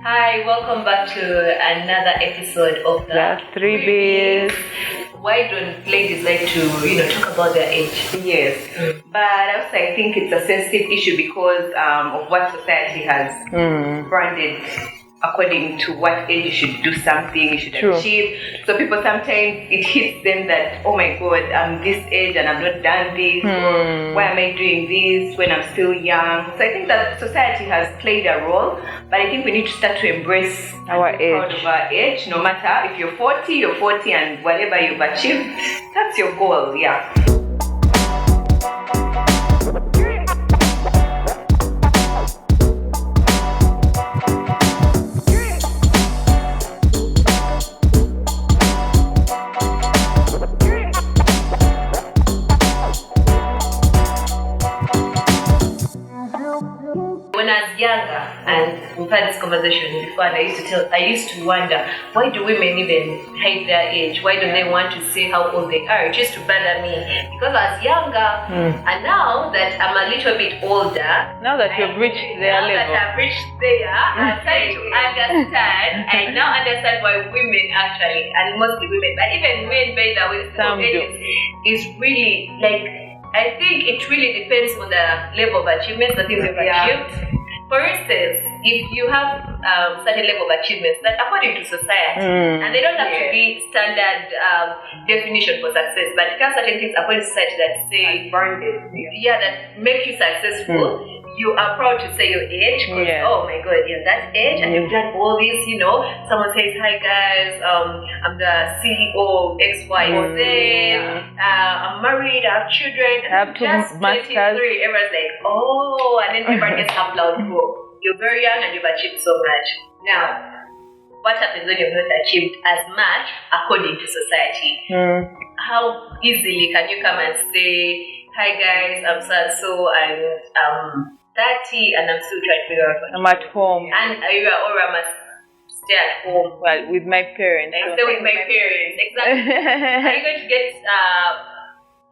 Hi, welcome back to another episode of The Three Bs. Why don't ladies like to, talk about their age? Yes, but also I think it's a sensitive issue because of what society has branded according to what age you should do something, you should achieve. So people sometimes it hits them that, oh my God, I'm this age and I've not done this, or why am I doing this when I'm still young? So I think that society has played a role, but I think we need to start to embrace Our and be proud age. of our age. No matter if you're 40, you're 40, and whatever you've achieved, that's your goal. Yeah. When I was younger, and we've had this conversation before, and I used to wonder, why do women even hide their age? Why don't they want to say how old they are? It used to bother me because I was younger, and now that I'm a little bit older, Now that you've reached their now level. that I've reached there, I'm trying to understand. I now understand why women actually, and mostly women, but even men, by the way, Some do. is really like. I think it really depends on the level of achievements, the things you've achieved. For instance, if you have certain level of achievements that according to society, and they don't have to be standard definition for success, but there are certain things according to society that say, Branded. that make you successful. You are proud to say your age because, oh my God, you're that age and you've done all this, Someone says, hi guys, I'm the CEO of XYZ, I'm married, I have children, I have two just masters. 23, everyone's like, oh, and then everyone gets applaud. You're very young and you've achieved so much. Now, what happens when you've not achieved as much according to society? How easily can you come and say, hi guys, I'm so and I'm 30 and I'm still trying to figure out what I'm at home. and I must stay at home. Well, with my parents. I stay with my parents. Exactly. Are you going to get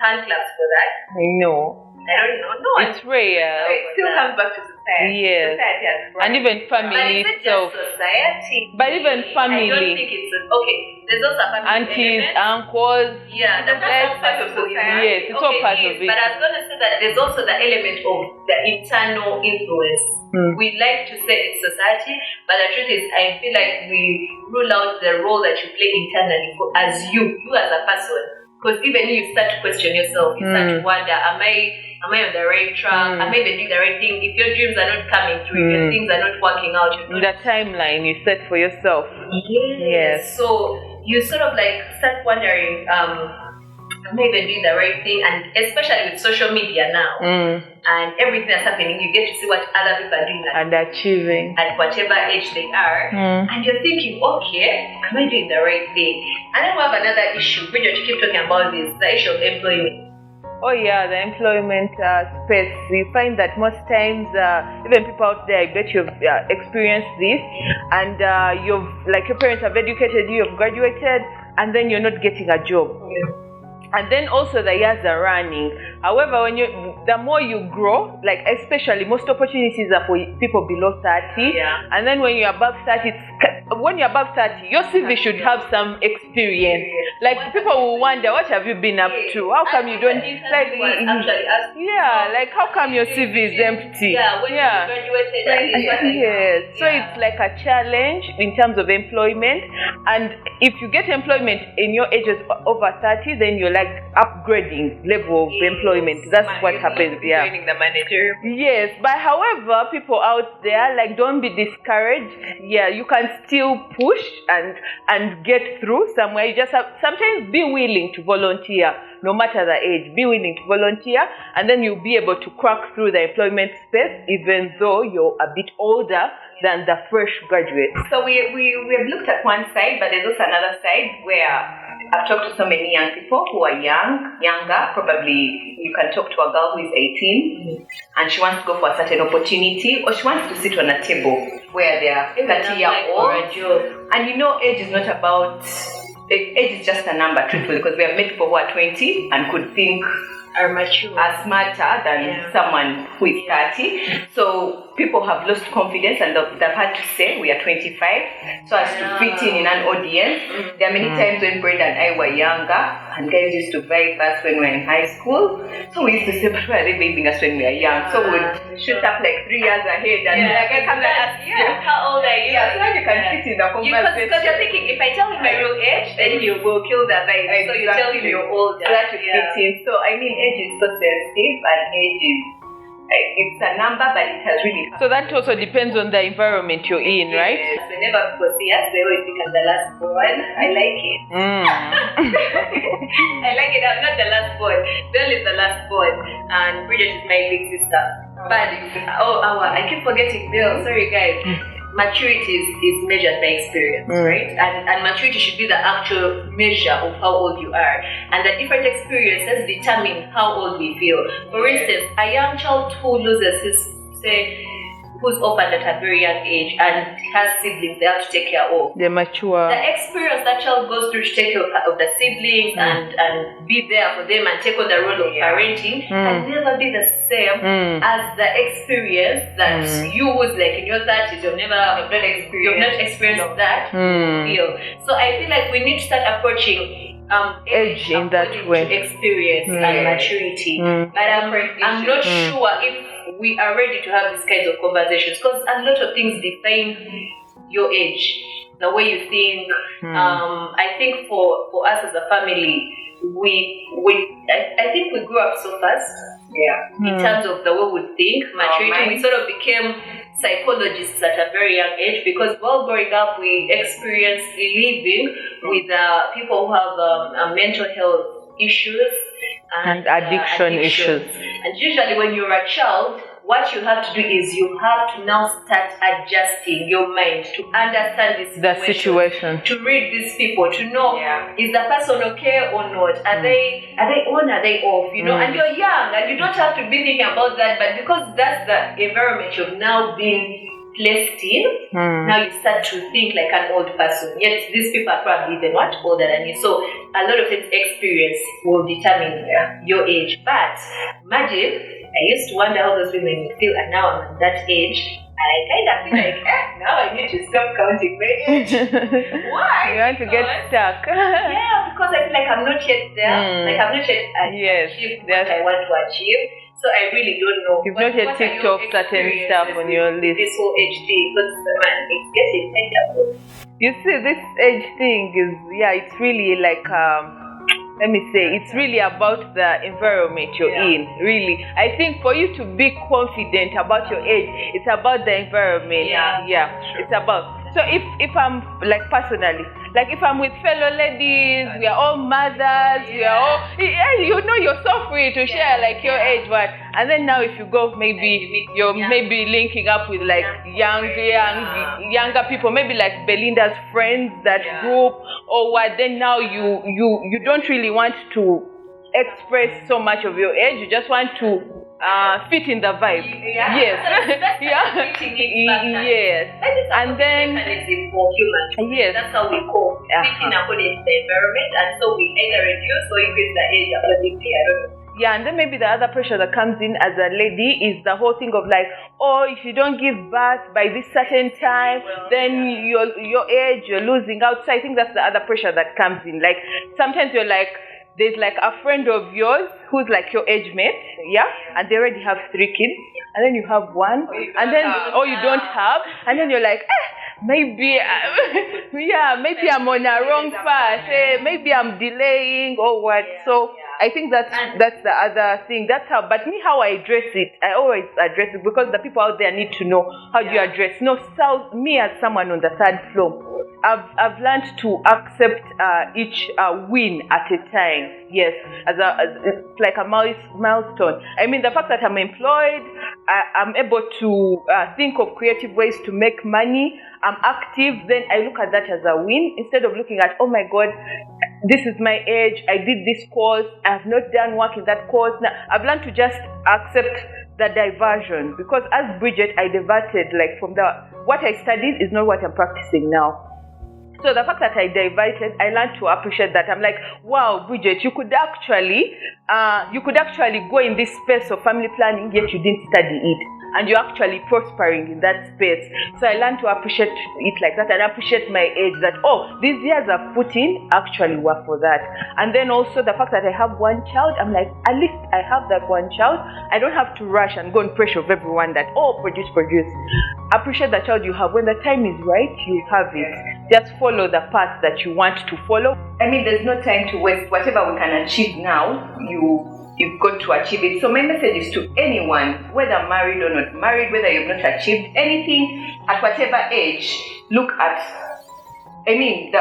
hand claps for that? No. I don't know. No, It's rare. It still comes back to society. Yes. Society has And branded. even but family is it itself. just society? But even I don't family. think it's okay. There's also a family Aunties, element. uncles. Yeah, that's Yes, part of society. yes, it's all part it is, of it. But I was going to say that there's also the element of the internal influence. We like to say it's society, but the truth is, I feel like we rule out the role that you play internally as you as a person. Because even you start to question yourself, you start to wonder, am I on the right track? Am I even doing the right thing? If your dreams are not coming through, if your things are not working out, you're not The timeline you set for yourself. Yes. So you sort of like start wondering, am I even doing the right thing? And especially with social media now and everything that's happening, you get to see what other people are doing And achieving. at whatever age they are, and you're thinking, okay, am I doing the right thing? And then we have another issue, we just keep talking about this, the issue of employment. Oh yeah, the employment space. We find that most times, even people out there, I bet you've experienced this, and your parents have educated you, you've graduated, and then you're not getting a job. And then also the years are running. However, the more you grow, like especially most opportunities are for people below 30. Yeah. And then when you're above 30, when you're above 30, your CV should have some experience. Like people will wonder, what have you been up to? How come you don't like how come your CV is empty? Yeah, when you graduated, Yes. So it's like a challenge in terms of employment. And if you get employment in your ages over 30, then you're like upgrading level of employment. That's what happens. Yeah. Joining the manager. Yes, but however, people out there, don't be discouraged. Yeah, you can still push and get through somewhere. You just have sometimes be willing to volunteer, no matter the age. Be willing to volunteer, and then you'll be able to crack through the employment space, even though you're a bit older than the fresh graduate. So we have looked at one side, but there's also another side where I've talked to so many young people who are younger. Probably you can talk to a girl who is 18 and she wants to go for a certain opportunity, or she wants to sit on a table where they're 30-year-old. And age is not about, age is just a number, truthfully, because we have met people who are 20 and could think are mature, are smarter than someone who is 30. So people have lost confidence and they've had to say we are 25 so as to fit in an audience. There are many times when Brenda and I were younger and guys used to vibe us when we were in high school. So we used to say, but why are they vibing us when we are young? So we'd shoot up like 3 years ahead and I come and ask you, how old are you? Yeah, so that you can fit in the conversation. Because you're thinking, if I tell him my real age, then you will kill the vibe. Exactly. So you tell him you're older. So that you fit in. So I mean, age is so sensitive and age is it's a number, but it has really. So that also depends on the environment you're in, right? Yes. Whenever people see us, they always think I'm the last born. I like it. I like it. I'm not the last born. Bill is the last born, and Bridget is my big sister. But I keep forgetting Bill. Sorry, guys. Maturity is measured by experience, right? And maturity should be the actual measure of how old you are. And the different experiences determine how old we feel. For instance, a young child who loses who's orphaned at a very young age and has siblings they have to take care of. They're mature. The experience that child goes through to take care of the siblings and be there for them and take on the role of parenting can never be the same as the experience that you who's like in your 30s, you've not experienced that feel. So I feel like we need to start approaching age in that way, experience and maturity. But I'm not sure if we are ready to have these kinds of conversations because a lot of things define your age, the way you think. I think for us as a family, I think we grew up so fast. In terms of the way we think, maturity, we sort of became psychologists at a very young age because while growing up we experienced living with people who have mental health issues and addiction issues. And usually when you're a child, what you have to do is you have to now start adjusting your mind to understand the situation, to read these people, to know is the person okay or not? Are they on? Are they off? You know, and you're young and you don't have to be thinking about that, but because that's the environment you've now been placed in, now you start to think like an old person. Yet these people are probably even much older than you. So a lot of times experience will determine your age. But imagine, I used to wonder how those women would feel, and now I'm at that age. I kind of feel like, now I need to stop counting my age. Why? You want to get stuck. Yeah, because I feel like I'm not yet there. Like I'm not yet achieved what I want to achieve. So I really don't know. You've not yet ticked off certain stuff on your list. This whole age thing, because it's getting kind of. You see, this age thing is, it's really like, let me say, it's really about the environment you're in, really. I think for you to be confident about your age, it's about the environment. It's about. So if I'm, like personally, like if I'm with fellow ladies, we are all mothers, we are all, you know, you're so free to share like your age, what. And then now if you go, maybe you're maybe linking up with like younger people, maybe like Belinda's friends, that group or what, then now you don't really want to express so much of your age, you just want to fit in the vibe. Yes. And then that's how we cope. Fitting according to the environment, and so we either reduce or increase the age accordingly. I don't know. And then maybe the other pressure that comes in as a lady is the whole thing of like, if you don't give birth by this certain time, then your age, you're losing out. So I think that's the other pressure that comes in. Like sometimes you're like, there's like a friend of yours who's like your age mate, and they already have 3 kids, and then you have one, and then you don't have, and then you're like, maybe I'm on a wrong path, maybe I'm delaying or what. So I think that's the other thing. That's how I address it. I always address it because the people out there need to know how do you address. Me as someone on the 3rd floor, I've learned to accept each win at a time. Yes, as it's like a milestone. I mean, the fact that I'm employed, I'm able to think of creative ways to make money. I'm active. Then I look at that as a win instead of looking at, oh my God, this is my age. I did this course. I have not done work in that course. Now I've learned to just accept the diversion, because as Bridget, I diverted like from what I studied is not what I'm practicing now. So the fact that I diverted, I learned to appreciate that. I'm like, wow, Bridget, you could actually go in this space of family planning, yet you didn't study it, and you're actually prospering in that space. So I learned to appreciate it like that, and appreciate my age, that these years I've put in actually were for that. And then also the fact that I have one child, I'm like, at least I have that one child. I don't have to rush and go and pressure of everyone that produce. Appreciate the child you have. When the time is right, you have it. Just follow the path that you want to follow. I mean, there's no time to waste. Whatever we can achieve now, you've got to achieve it. So my message is to anyone, whether married or not married, whether you've not achieved anything, at whatever age, the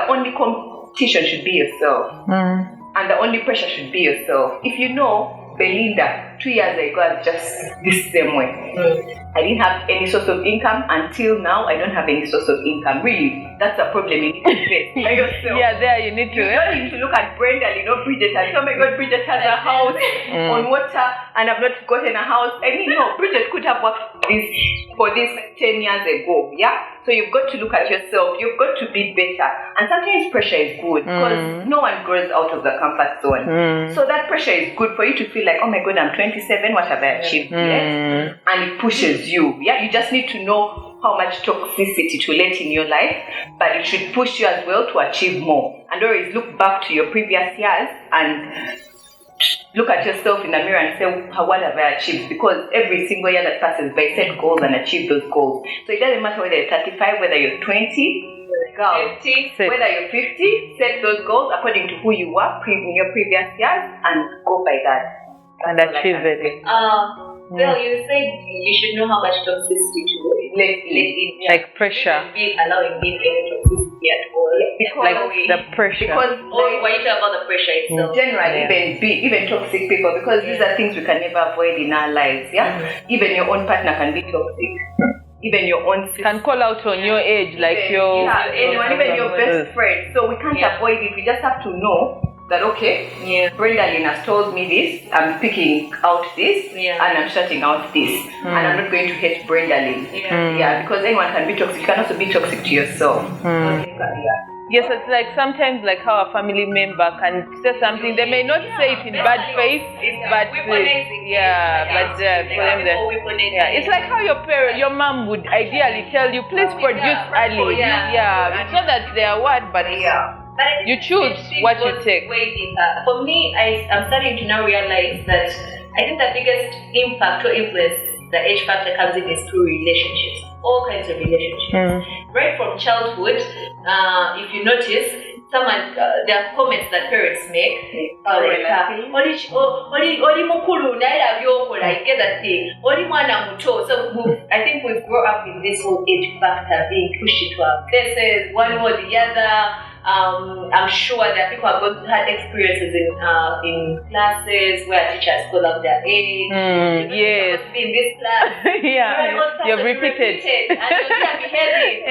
only competition should be yourself. And the only pressure should be yourself. If you know, Belinda, 2 years ago, I was just this same way. I didn't have any source of income. Until now, I don't have any source of income. Really, that's a problem you need to face by yourself. Yeah, there you need to. You don't need to look at Brenda, Bridget, and oh my God, Bridget has a house on water, and I've not gotten a house. I mean, no, Bridget could have worked for this 10 years ago. Yeah. So you've got to look at yourself. You've got to be better. And sometimes pressure is good because no one grows out of the comfort zone. So that pressure is good for you to feel like, oh my God, I'm 27. What have I achieved yet? And it pushes you. Yeah. You just need to know how much toxicity to let in your life, but it should push you as well to achieve more. And always look back to your previous years and look at yourself in the mirror and say, what have I achieved? Because every single year that passes by, set goals and achieve those goals. So it doesn't matter whether you're 35, whether you're 20, 50, whether you're 50, set those goals according to who you were in your previous years and go by that. And achieve it. Well, you said you should know how much toxicity to let in. Like pressure. Allowing being any toxicity at all. The pressure. Because why you talk about the pressure itself? Generally, even toxic people, because these are things we can never avoid in our lives. Yeah. Even your own partner can be toxic. Even your own sister can call out on your age, like anyone, even your best friend. So we can't avoid it. We just have to know that Brenda Lynn has told me this, I'm picking out this, and I'm shutting out this, and I'm not going to hate Brenda Lynn. Because anyone can be toxic. You can also be toxic to yourself. Yes, it's like sometimes like how a family member can say something. They may not say it in bad faith, but it's like how your mom would ideally tell you, please produce early. It's not that they are what, but you choose what you take. For me, I'm starting to now realize that I think the biggest impact or influence the age factor comes in is through relationships, all kinds of relationships. Right from childhood, if you notice, there are comments that parents make. I get that thing. So I think we've grown up in this whole age factor being pushed into our faces, one or the other. I'm sure that people have had experiences in classes where teachers call out their age. Yes. In this class. You've repeated. And you're behaving.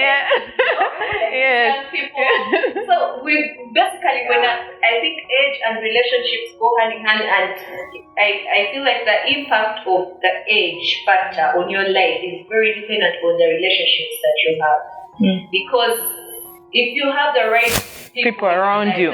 Yes. People. So we basically, when I think age and relationships go hand in hand, and I feel like the impact of the age factor on your life is very dependent on the relationships that you have. Because if you have the right people around you,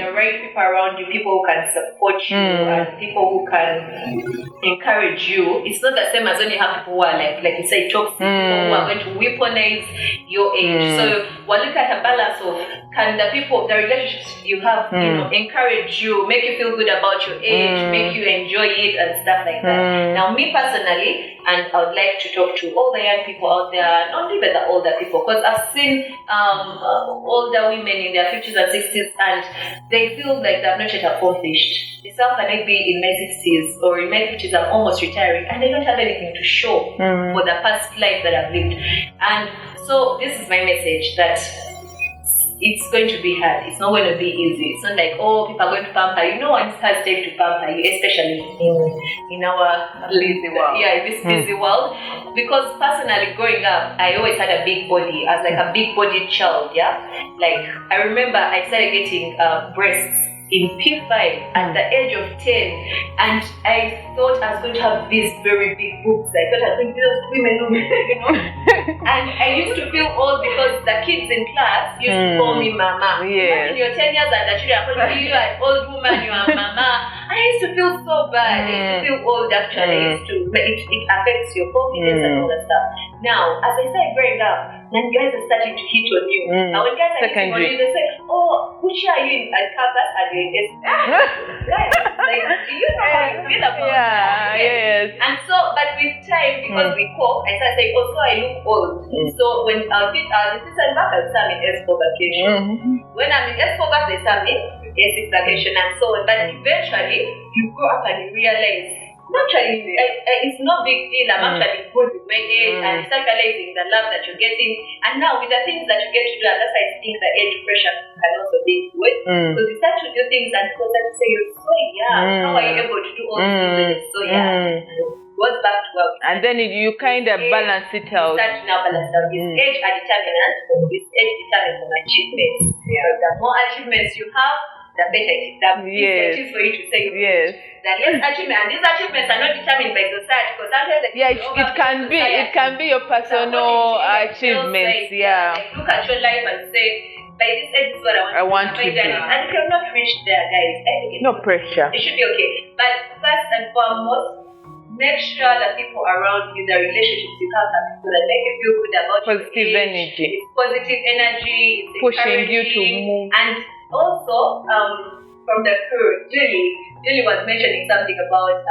people who can support you and people who can encourage you, it's not the same as when you have people who are like you say, toxic, people who are going to weaponize your age. So we'll look at a balance of, can the relationships you have, encourage you, make you feel good about your age, make you enjoy it and stuff like that. Now, me personally, and I would like to talk to all the young people out there, not even the older people, because I've seen older women in their 50s and 60s, and they feel like they've not yet accomplished. Myself, and I be in my 60s or in my 50s, I'm almost retiring, and they don't have anything to show for the past life that I've lived. And so this is my message, that it's going to be hard. It's not going to be easy. It's not like, people are going to pamper you. No one has time to pamper you, especially in our busy world. In this busy world. Because personally, growing up, I always had a big body. I was like a big-bodied child, Like, I remember I started getting breasts in P5 at the age of 10, and I thought I was going to have these very big boobs. I thought I was going to be those women who, and I used to feel old because the kids in class used to call me Mama. Yes. Imagine you're 10 years and the children are calling you an old woman, you are Mama. I used to feel so bad. I used to feel old actually. It affects your confidence and all that stuff. Now, as I started growing up, then guys are starting to hit on you. Now when guys are hitting on you, they say, oh, which year are you in campus? And you're in guys, like, do you know how you feel about that? Yes. And so, but with time, because we cope, I started saying, oh, so I look old. So when I'll sit back and say I'm in S4 vacation. When I'm in S4 back, they say I'm in S6 vacation and so on. But eventually, you grow up and you realize, actually, it's no big deal. I'm actually good with my age, and you start realizing the love that you're getting. And now, with the things that you get to do, and that's why I think the age pressure can also be good. Because you start to do things, and people start to say, you're so young. How are you able to do all these things when you're so young? Goes back to what and then you kind of balance it out. Start to now balance out. Is age a determinant, or is age determined from achievements? The more achievements you have, the better it is for you to say the less achievement, and these achievements are not determined by society, because sometimes it can be your personal achievements. Like, look at your life and say, by this age is what I want to do. And if you're not reached there, guys, I think no pressure. It should be okay. But first and foremost, make sure that people around you, the relationships you have, are people that make you feel good about positive energy. It's positive energy. It's pushing you to move. And also, from the crew, Julie was mentioning something about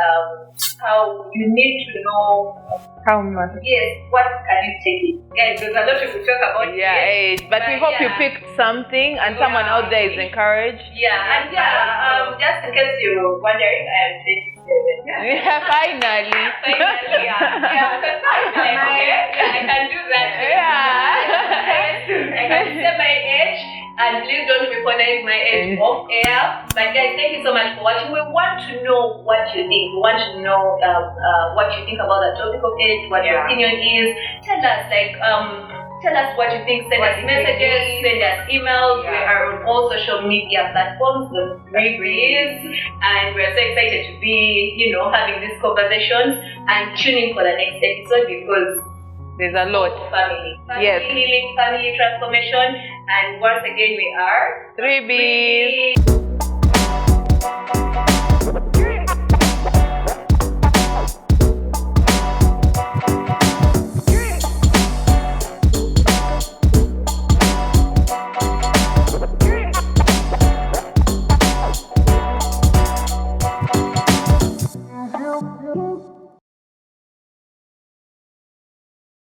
how you need to know how much. Yes, what can you take it? Guys, there's a lot of we talk about age, but we hope you picked something and someone out there is encouraged. And just in case you're wondering, I am 27. Finally. Finally, I can do that. I can say my age. And please don't recognize my age off air. But guys, thank you so much for watching. We want to know what you think. We want to know what you think about the topic of age, what your opinion is. Tell us, tell us what you think. Send us messages, send us emails. We are on all social media platforms, the Breeze, and we're so excited to be, having these conversations and tuning for the next episode, because there's a lot. Family healing, family transformation, and once again we are 3Bs.